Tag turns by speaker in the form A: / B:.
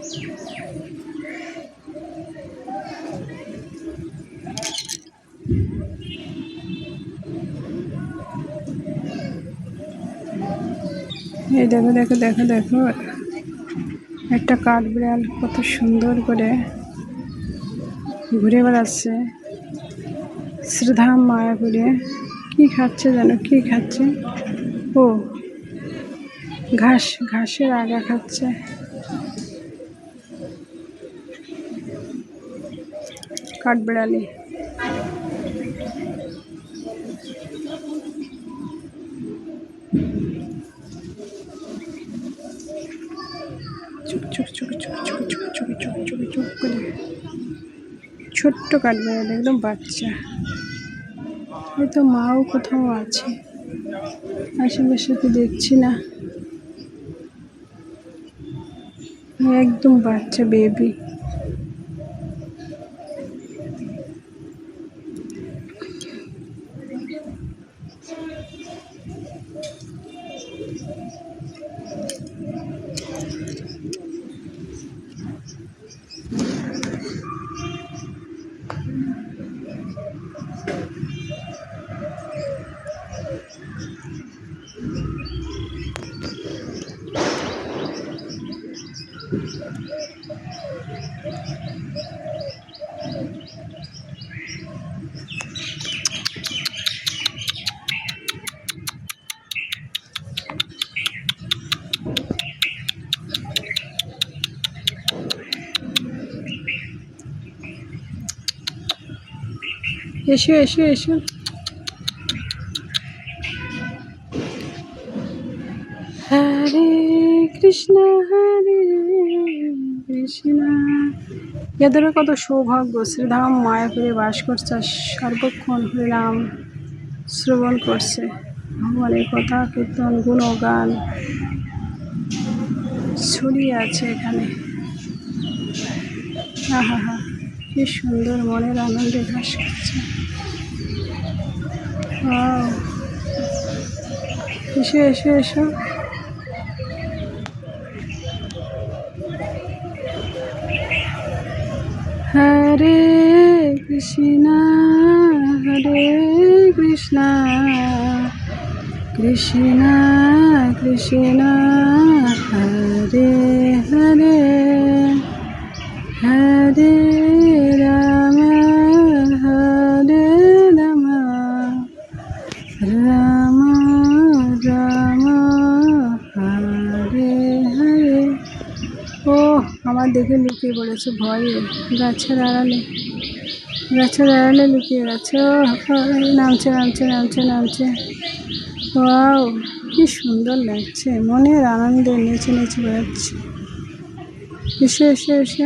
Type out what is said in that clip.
A: এই দেখো দেখো দেখো দেখো, একটা কাঠবিড়াল কত সুন্দর করে ঘুরে বেড়াচ্ছে শ্রীধাম মায়াপুরে। কি খাচ্ছে যেন, কি খাচ্ছে? ও ঘাস, ঘাসের আগা খাচ্ছে। কাঠবিড়ালি। চুপ চুপ চুপ চুপ চুপ চুপ চুপ চুপ চুপ চুপ করে। ছোট্ট কাঠবিড়ালি, একদম বাচ্চা। হয়তো মাও কোথাও আছে, আশেপাশে তো দেখছি না। একদম বাচ্চা বেবি। এসো এসো এসো। হরে কৃষ্ণ এদেরও কত সৌভাগ্য, শ্রীধাম মায়াপুরে বাস করছে, সর্বক্ষণ হরিনাম শ্রবণ করছে, ভগবানের কথা কীর্তন গুণগান ছড়িয়ে আছে এখানে। আহা হা, কি সুন্দর, মনের আনন্দে ঘাস খাচ্ছে। এসো এসো এসো। হরে কৃষ্ণ কৃষ্ণ কৃষ্ণ হরে হরে, হরে রাম হরে রাম, রাম রাম হরে হরে। ও আমার দেখে লুকিয়ে পড়েছে ভয়ে, গাছের আড়ালে, গাছের আড়ালে লুকিয়ে গেছে। ও নামছে নামছে নামছে নামছে। ওয়াও, কি সুন্দর লাগছে, মনের আনন্দে নেচে নেচে বেড়াচ্ছে। এসে এসে এসে।